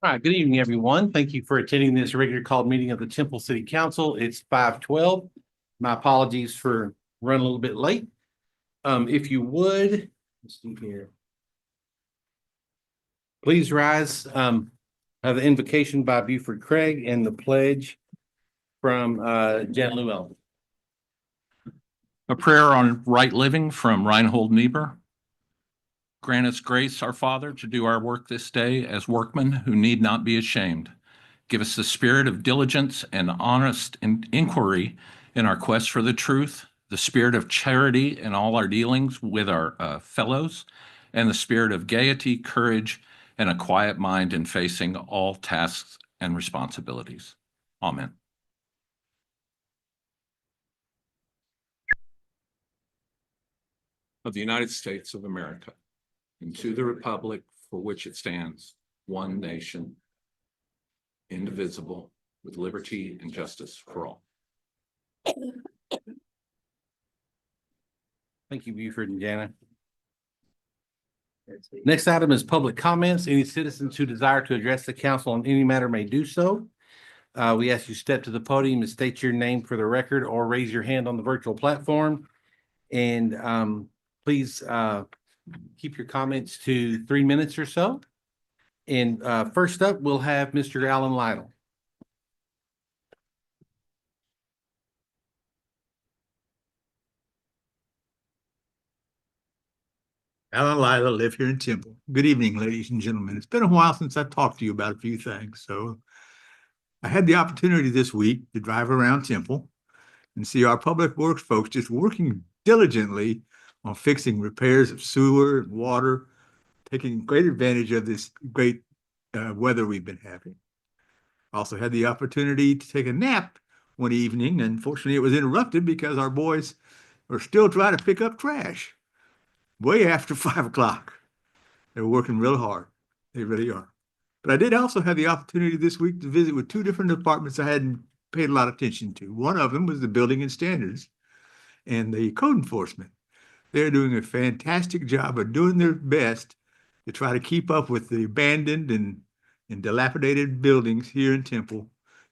All right, good evening, everyone. Thank you for attending this regular called meeting of the Temple City Council. It's 5:12. My apologies for running a little bit late. If you would, let's see here. Please rise. Have the invocation by Buford Craig and the pledge from Jan Llewellyn. A prayer on right living from Reinhold Niebuhr. Grant us grace, our Father, to do our work this day as workmen who need not be ashamed. Give us the spirit of diligence and honest inquiry in our quest for the truth, the spirit of charity in all our dealings with our fellows, and the spirit of gaiety, courage, and a quiet mind in facing all tasks and responsibilities. Amen. Of the United States of America, and to the republic for which it stands, one nation, indivisible, with liberty and justice for all. Thank you, Buford and Jana. Next item is public comments. Any citizens who desire to address the council on any matter may do so. We ask you step to the podium and state your name for the record or raise your hand on the virtual platform. And please keep your comments to 3 minutes or so. And first up, we'll have Mr. Alan Lytle. Alan Lytle, live here in Temple. Good evening, ladies and gentlemen. It's been a while since I talked to you about a few things. So I had the opportunity this week to drive around Temple and see our public works folks just working diligently on fixing repairs of sewer and water, taking great advantage of this great weather we've been having. I also had the opportunity to take a nap one evening. Unfortunately, it was interrupted because our boys are still trying to pick up trash way after 5 o'clock. They're working real hard. They really are. But I did also have the opportunity this week to visit with two different departments I hadn't paid a lot of attention to. One of them was the building and standards and the code enforcement. They're doing a fantastic job of doing their best to try to keep up with the abandoned and dilapidated buildings here in Temple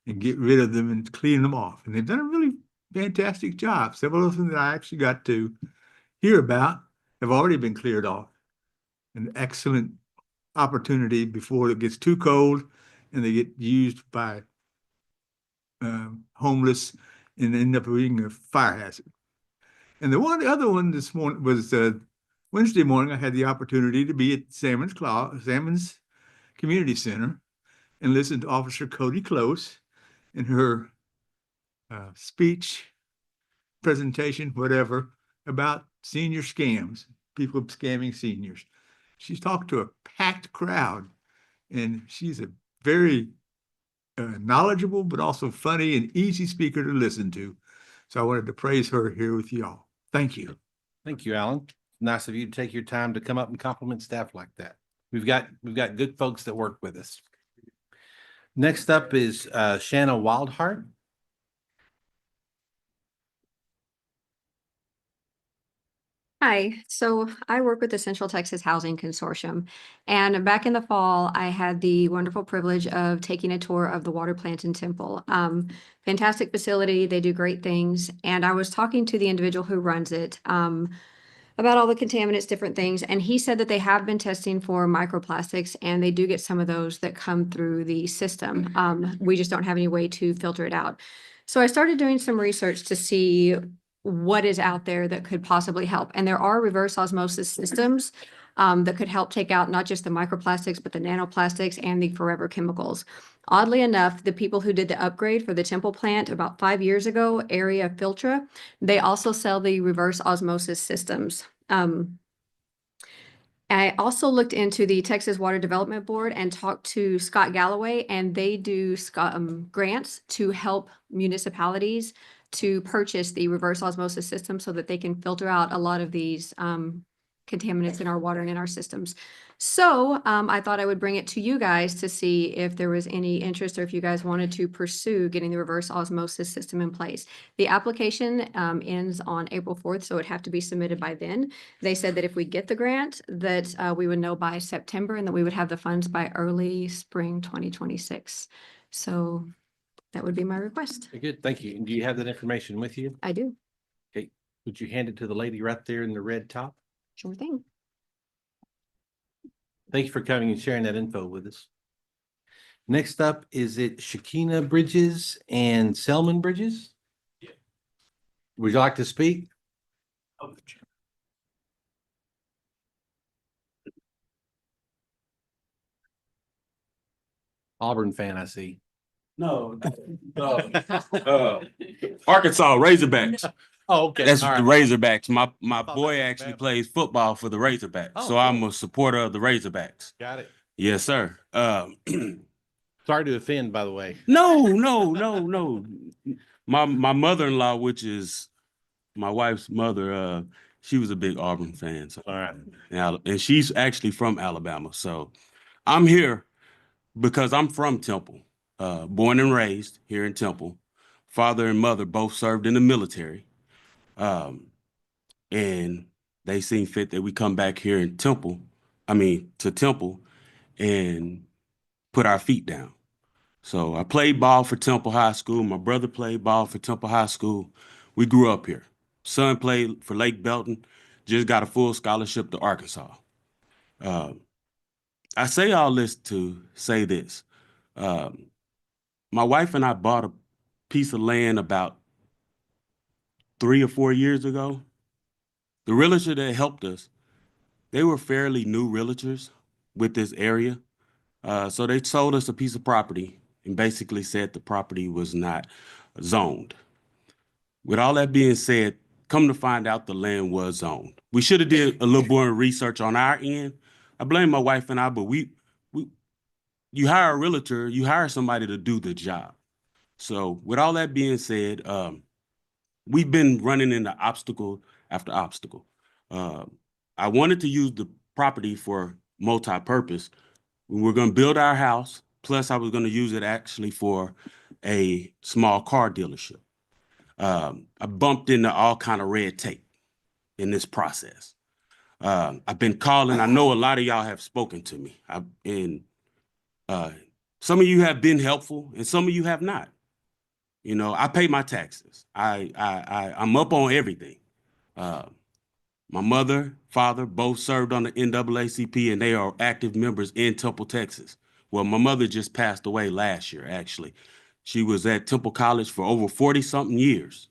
and get rid of them and clean them off. And they've done a really fantastic job. Several of them that I actually got to hear about have already been cleared off. An excellent opportunity before it gets too cold and they get used by homeless and end up being a fire hazard. And the other one this morning was Wednesday morning. I had the opportunity to be at Salmon's Community Center and listen to Officer Cody Close in her speech, presentation, whatever, about senior scams, people scamming seniors. She's talked to a packed crowd, and she's a very knowledgeable, but also funny and easy speaker to listen to. So I wanted to praise her here with y'all. Thank you. Thank you, Alan. Nice of you to take your time to come up and compliment staff like that. We've got good folks that work with us. Next up is Shanna Wildheart. Hi, so I work with the Central Texas Housing Consortium, and back in the fall, I had the wonderful privilege of taking a tour of the water plant in Temple. Fantastic facility, they do great things, and I was talking to the individual who runs it about all the contaminants, different things, and he said that they have been testing for microplastics, and they do get some of those that come through the system. We just don't have any way to filter it out. So I started doing some research to see what is out there that could possibly help. And there are reverse osmosis systems that could help take out not just the microplastics, but the nanoplastics and the forever chemicals. Oddly enough, the people who did the upgrade for the Temple plant about 5 years ago, Area Filtra, they also sell the reverse osmosis systems. I also looked into the Texas Water Development Board and talked to Scott Galloway, and they do grants to help municipalities to purchase the reverse osmosis system so that they can filter out a lot of these contaminants in our water and in our systems. So I thought I would bring it to you guys to see if there was any interest or if you guys wanted to pursue getting the reverse osmosis system in place. The application ends on April 4th, so it'd have to be submitted by then. They said that if we get the grant, that we would know by September and that we would have the funds by early spring 2026. So that would be my request. Very good, thank you. And do you have that information with you? I do. Okay, would you hand it to the lady right there in the red top? Sure thing. Thank you for coming and sharing that info with us. Next up, is it Shakina Bridges and Selman Bridges? Yeah. Would you like to speak? Auburn fan, I see. No. Arkansas Razorbacks. Oh, okay. That's All the right. Razorbacks. My thought boy that was actually Bama. plays football for the Razorbacks. Oh, So I'm cool. a supporter of the Razorbacks. Got it. Yes, sir. Sorry to offend, by the way. No. My mother-in-law, which is my wife's mother, she was a big Auburn fan. So, All right. and she's actually from Alabama. So I'm here because I'm from Temple, born and raised here in Temple. Father and mother both served in the military. And they seen fit that we come back here in Temple, to Temple and put our feet down. So I played ball for Temple High School. My brother played ball for Temple High School. We grew up here. Son played for Lake Belton, just got a full scholarship to Arkansas. I say all this to say this. My wife and I bought a piece of land about 3 or 4 years ago. The realtor that helped us, they were fairly new realtors with this area. So they sold us a piece of property and basically said the property was not zoned. With all that being said, come to find out the land was zoned. We should have did a little more research on our end. I blame my wife and I, but you hire a realtor, you hire somebody to do the job. So with all that being said, we've been running into obstacle after obstacle. I wanted to use the property for multi-purpose. We were going to build our house, plus I was going to use it actually for a small car dealership. I bumped into all kind of red tape in this process. I've been calling. I know a lot of y'all have spoken to me. Some of you have been helpful and some of you have not. You know, I pay my taxes. I'm up on everything. My mother, father, both served on the NAACP and they are active members in Temple, Texas. Well, my mother just passed away last year, actually. She was at Temple College for over 40-something years.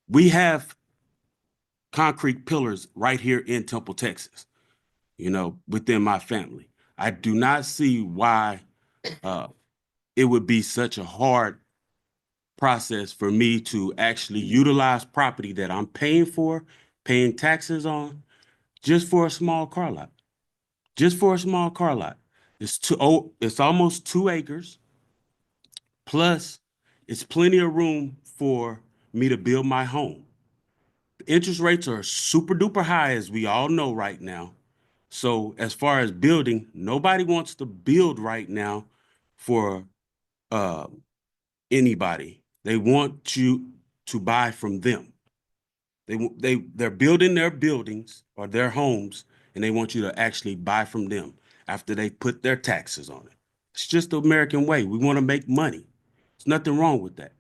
We have concrete pillars right here in Temple, Texas, you know, within my family. I do not see why it would be such a hard process for me to actually utilize property that I'm paying for, paying taxes on, just for a small car lot. Just for a small car lot. It's almost 2 acres. Plus, it's plenty of room for me to build my home. The interest rates are super duper high, as we all know right now. So as far as building, nobody wants to build right now for anybody. They want you to buy from them. They're building their buildings or their homes, and they want you to actually buy from them after they put their taxes on it. It's just the American way. We want to make money. There's nothing wrong with that.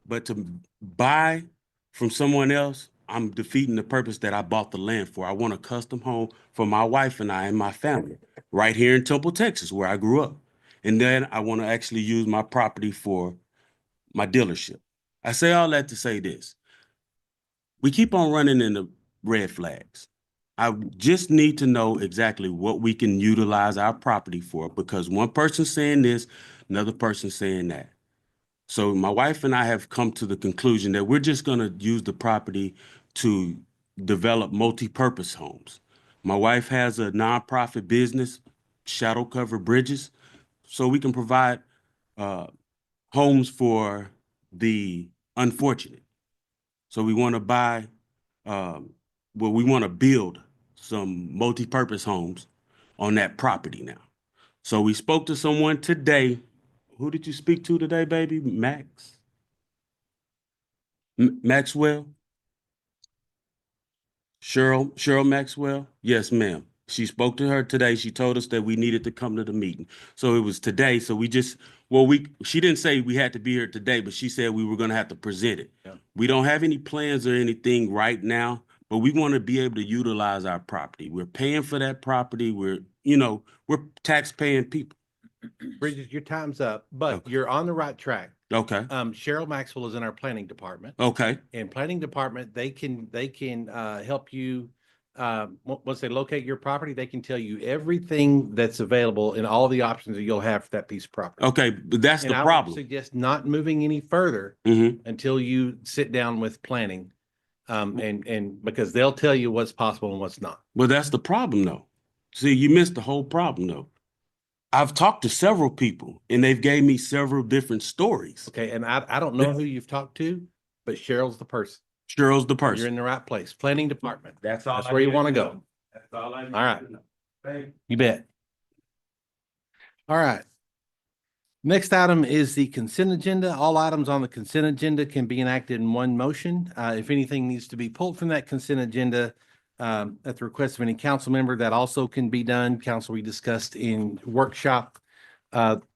But to buy from someone else, I'm defeating the purpose that I bought the land for. I want a custom home for my wife and I and my family right here in Temple, Texas, where I grew up. And then I want to actually use my property for my dealership. I say all that to say this. We keep on running into red flags. I just need to know exactly what we can utilize our property for, because one person saying this, another person saying that. So my wife and I have come to the conclusion that we're just going to use the property to develop multi-purpose homes. My wife has a nonprofit business, Shadow Cover Bridges, so we can provide homes for the unfortunate. So we want to buy well, we want to build some multi-purpose homes on that property now. So we spoke to someone today. Who did you speak to today, baby? Max? Maxwell? Cheryl Maxwell? Yes, ma'am. She spoke to her today. She told us that we needed to come to the meeting. So it was today. So she didn't say we had to be here today, but she said we were going to have to present it. Yeah. We don't have any plans or anything right now, but we want to be able to utilize our property. We're paying for that property. We're tax-paying people. Bridget, your time's up, but Okay. you're on the right track. Okay. Cheryl Maxwell is in our planning department. Okay. And planning department, they can help you. Once they locate your property, they can tell you everything that's available and all the options that you'll have for that piece of property. Okay. But that's And the I would problem. suggest not moving any further Mm-hmm. until you sit down with planning. And because they'll tell you what's possible and what's not. Well, that's the problem, though. See, you missed the whole problem, though. I've talked to several people, and they've gave me several different stories. Okay, and I don't know who you've talked to, but Cheryl's the person. Cheryl's the You're person. in the right place. Planning department. That's all. That's where you want to go. That's all I need. All right. to know. Thank you. You bet. All right. Next item is the consent agenda. All items on the consent agenda can be enacted in one motion. If anything needs to be pulled from that consent agenda, at the request of any council member, that also can be done. Council, we discussed in workshop,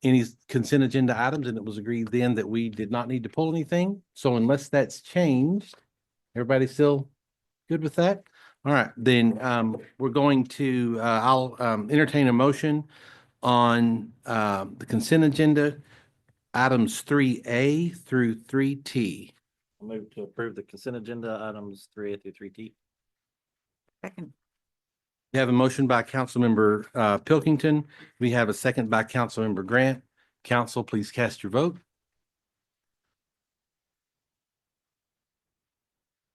any consent agenda items, and it was agreed then that we did not need to pull anything. So unless that's changed, everybody still good with that? All right, then, we're going to, I'll, entertain a motion on, the consent agenda, items 3A through 3T. I'll move to approve the consent agenda items 3A through 3T. Second. We have a motion by Councilmember Pilkington. We have a second by Councilmember Grant. Council, please cast your vote.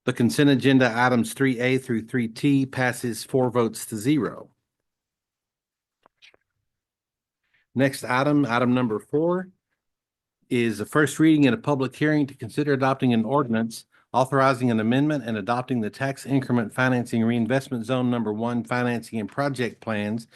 The consent agenda items 3A through 3T passes 4 votes to 0. Next item, item number 4, is a first reading and a public hearing to consider adopting an ordinance authorizing an amendment and adopting the tax increment financing reinvestment zone number 1 financing and project plans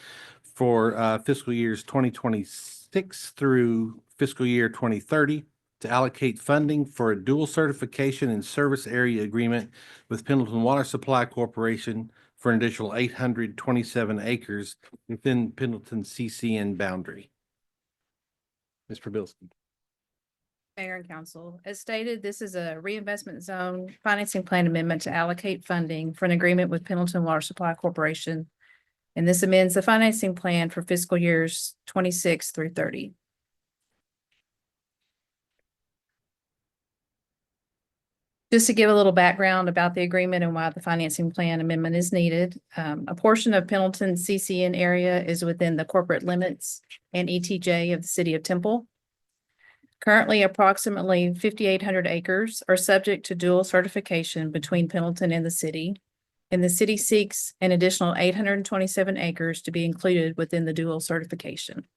for fiscal years 2026 through fiscal year 2030 to allocate funding for a dual certification and service area agreement with Pendleton Water Supply Corporation for an additional 827 acres within Pendleton CCN boundary. Ms. Prabilski. Mayor and council, as stated, this is a reinvestment zone financing plan amendment to allocate funding for an agreement with Pendleton Water Supply Corporation. And this amends the financing plan for fiscal years 26 through 30. Just to give a little background about the agreement and why the financing plan amendment is needed. A portion of Pendleton CCN area is within the corporate limits and ETJ of the city of Temple. Currently, approximately 5,800 acres are subject to dual certification between Pendleton and the city. And the city seeks an additional 827 acres to be included within the dual certification.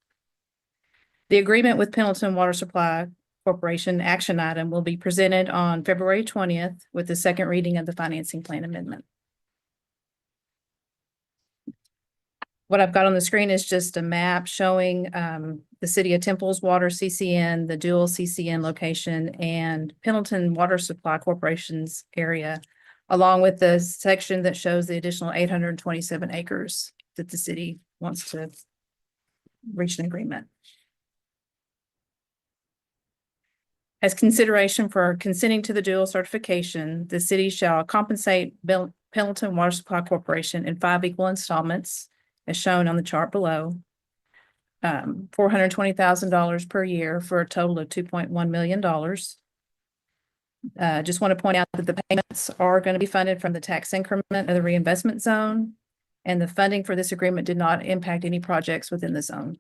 The agreement with Pendleton Water Supply Corporation action item will be presented on February 20th with the second reading of the financing plan amendment. What I've got on the screen is just a map showing the city of Temple's water CCN, the dual CCN location, and Pendleton Water Supply Corporation's area, along with the section that shows the additional 827 acres that the city wants to reach an agreement. As consideration for consenting to the dual certification, the city shall compensate Pendleton Water Supply Corporation in 5 equal installments, as shown on the chart below. $420,000 per year for a total of $2.1 million. Just want to point out that the payments are going to be funded from the tax increment of the reinvestment zone, and the funding for this agreement did not impact any projects within the zone.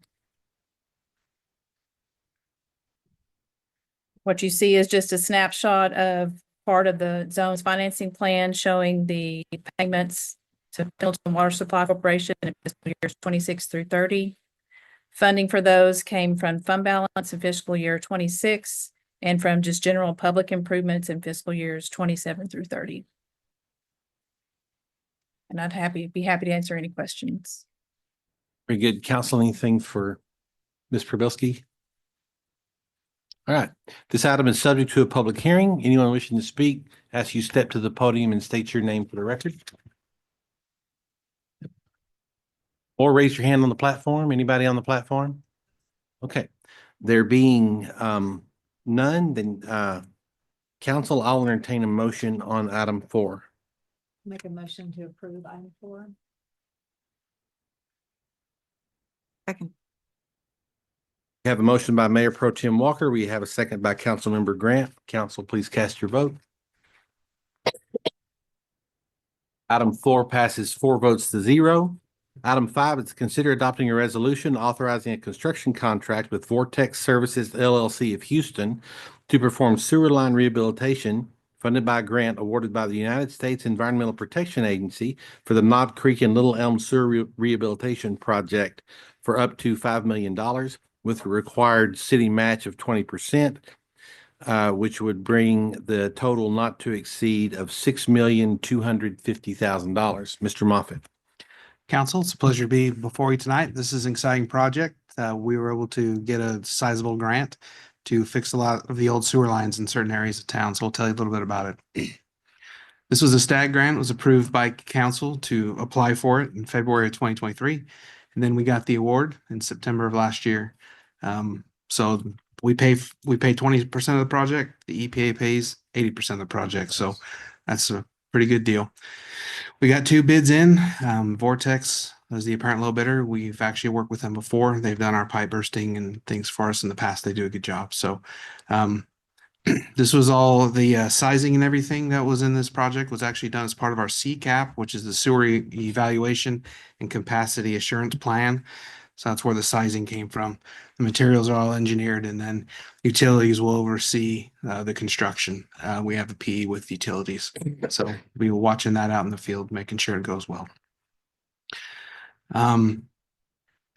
What you see is just a snapshot of part of the zone's financing plan showing the payments to Pendleton Water Supply Corporation in fiscal years 26 through 30. Funding for those came from fund balance in fiscal year 26 and from just general public improvements in fiscal years 27 through 30. And be happy to answer any questions. Very good. Counsel, anything for Ms. Probelski? All right, this item is subject to a public hearing. Anyone wishing to speak, ask you step to the podium and state your name for the record. Or raise your hand on the platform. Anybody on the platform? Okay, there being none, then council, I'll entertain a motion on item 4. Make a motion to approve item 4. Second. We have a motion by Mayor Pro Tem Walker. We have a second by Councilmember Grant. Council, please cast your vote. Item 4 passes 4 votes to 0. Item 5 is to consider adopting a resolution authorizing a construction contract with Vortex Services LLC of Houston to perform sewer line rehabilitation funded by a grant awarded by the United States Environmental Protection Agency for the Knob Creek and Little Elm Sewer Rehabilitation Project for up to $5 million with a required city match of 20%, which would bring the total not to exceed of $6,250,000. Mr. Moffitt. Council, it's a pleasure to be before you tonight. This is an exciting project. We were able to get a sizable grant to fix a lot of the old sewer lines in certain areas of town. So I'll tell you a little bit about it. This was a STAG grant. It was approved by council to apply for it in February of 2023. And then we got the award in September of last year. So we pay 20% of the project. The EPA pays 80% of the project. So that's a pretty good deal. We got 2 bids in. Vortex was the apparent low bidder. We've actually worked with them before. They've done our pipe bursting and things for us in the past. They do a good job. So this was all the sizing and everything that was in this project was actually done as part of our CCAP, which is the sewer evaluation and capacity assurance plan. So that's where the sizing came from. The materials are all engineered, and then utilities will oversee the construction. We have a PE with utilities. So we were watching that out in the field, making sure it goes well.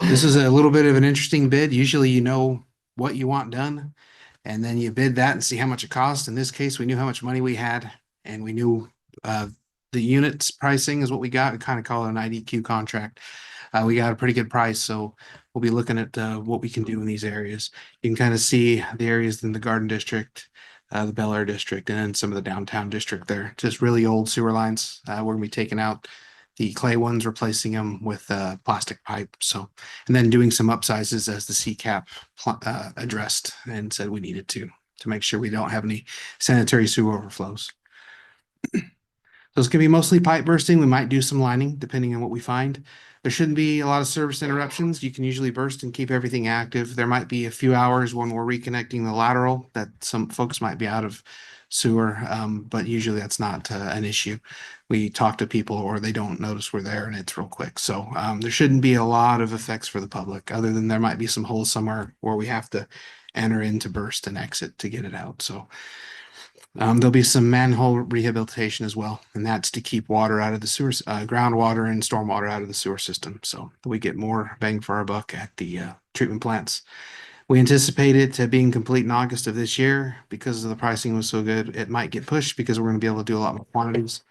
This is a little bit of an interesting bid. Usually you know what you want done, and then you bid that and see how much it costs. In this case, we knew how much money we had, and we knew the units pricing is what we got. We kind of call it an IDQ contract. We got a pretty good price, so we'll be looking at what we can do in these areas. You can kind of see the areas in the Garden District, the Bel Air District, and then some of the downtown district there. Just really old sewer lines. We're gonna be taking out the clay ones, replacing them with plastic pipe. So, and then doing some upsizes as the CCAP addressed and said we needed to make sure we don't have any sanitary sewer overflows. So it's gonna be mostly pipe bursting. We might do some lining depending on what we find. There shouldn't be a lot of service interruptions. You can usually burst and keep everything active. There might be a few hours when we're reconnecting the lateral that some folks might be out of sewer, but usually that's not an issue. We talk to people or they don't notice we're there and it's real quick. So there shouldn't be a lot of effects for the public, other than there might be some holes somewhere where we have to enter into burst and exit to get it out. So there'll be some manhole rehabilitation as well, and that's to keep water out of the sewer, groundwater and stormwater out of the sewer system, so that we get more bang for our buck at the treatment plants. We anticipate it being complete in August of this year. Because of the pricing was so good, it might get pushed because we're going to be able to do a lot more quantities.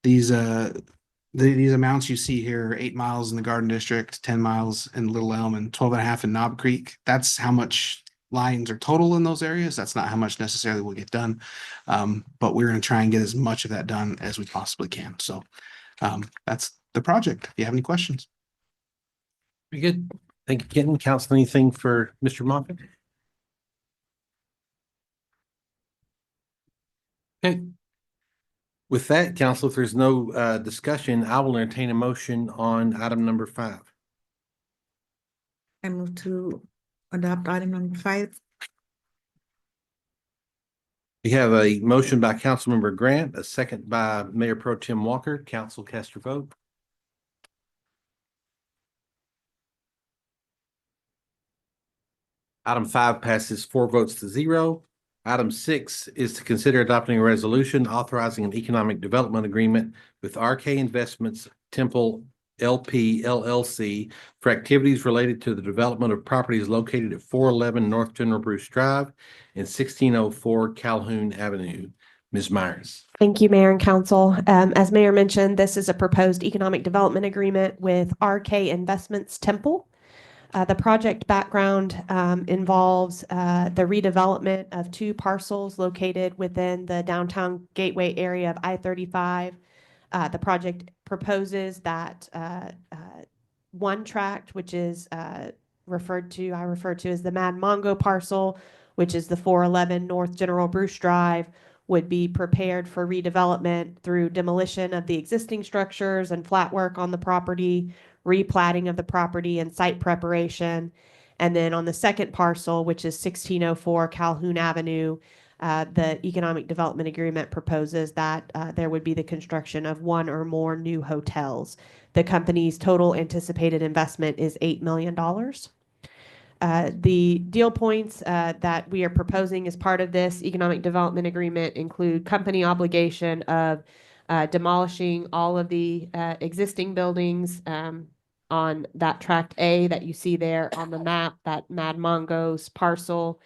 These amounts you see here, 8 miles in the Garden District, 10 miles in Little Elm, and 12.5 in Knob Creek. That's how much lines are total in those areas. That's not how much necessarily will get done. But we're going to try and get as much of that done as we possibly can. So that's the project. If you have any questions. Very good. Thank you, Kenton. Council, anything for Mr. Moffitt? Okay. With that, council, if there's no discussion, I will entertain a motion on item number 5. I move to adopt item number 5. We have a motion by Councilmember Grant, a second by Mayor Pro Tem Walker. Council, cast your vote. Item 5 passes 4 votes to 0. Item 6 is to consider adopting a resolution authorizing an economic development agreement with RK Investments Temple LP LLC for activities related to the development of properties located at 411 North General Bruce Drive and 1604 Calhoun Avenue. Ms. Myers. Thank you, Mayor and Council. As Mayor mentioned, this is a proposed economic development agreement with RK Investments Temple. The project background involves the redevelopment of 2 parcels located within the downtown gateway area of I-35. The project proposes that one tract, which is I refer to as the Mad Mongo parcel, which is the 411 North General Bruce Drive, would be prepared for redevelopment through demolition of the existing structures and flat work on the property, replatting of the property and site preparation. And then on the second parcel, which is 1604 Calhoun Avenue, the economic development agreement proposes that there would be the construction of 1 or more new hotels. The company's total anticipated investment is $8 million. The deal points that we are proposing as part of this economic development agreement include company obligation of demolishing all of the existing buildings on that tract A that you see there on the map, that Mad Mongo's parcel.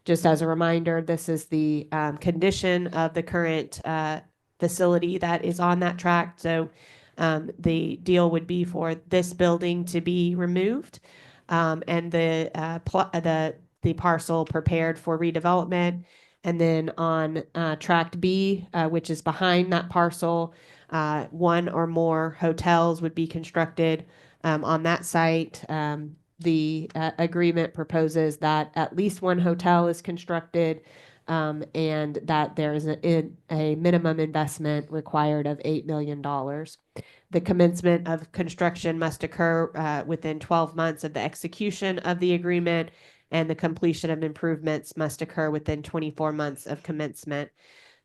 Just as a reminder, this is the condition of the current facility that is on that tract. So the deal would be for this building to be removed and the parcel prepared for redevelopment. And then on tract B, which is behind that parcel, 1 or more hotels would be constructed on that site. The agreement proposes that at least 1 hotel is constructed and that there is a minimum investment required of $8 million. The commencement of construction must occur within 12 months of the execution of the agreement, and the completion of improvements must occur within 24 months of commencement.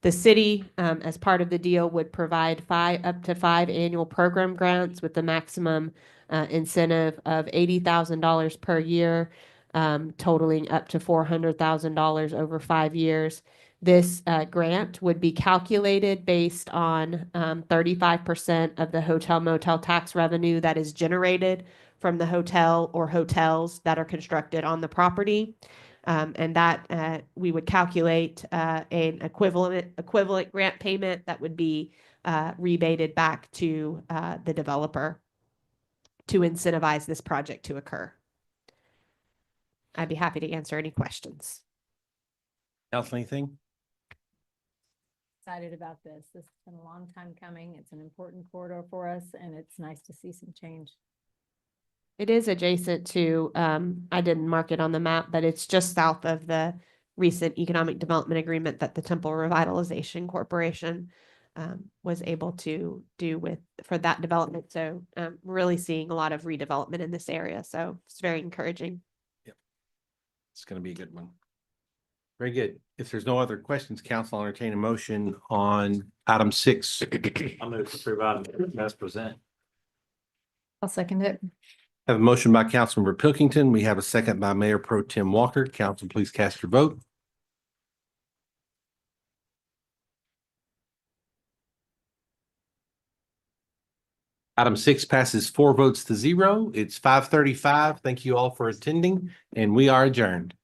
The city, as part of the deal, would provide up to 5 annual program grants with the maximum incentive of $80,000 per year, totaling up to $400,000 over 5 years. This grant would be calculated based on 35% of the hotel motel tax revenue that is generated from the hotel or hotels that are constructed on the property. And that we would calculate an equivalent grant payment that would be rebated back to the developer to incentivize this project to occur. I'd be happy to answer any questions. Council, anything? Excited about this. This has been a long time coming. It's an important corridor for us, and it's nice to see some change. It is adjacent to, I didn't mark it on the map, but it's just south of the recent economic development agreement that the Temple Revitalization Corporation was able to do for that development. So really seeing a lot of redevelopment in this area. So it's very encouraging. It's going to be a good one. Very good. If there's no other questions, council, I'll entertain a motion on item 6. I'll move to approve item as presented. I'll second it. Have a motion by Councilmember Pilkington. We have a second by Mayor Pro Tem Walker. Council, please cast your vote. Item 6 passes 4 votes to 0. It's 5:35. Thank you all for attending, and we are adjourned.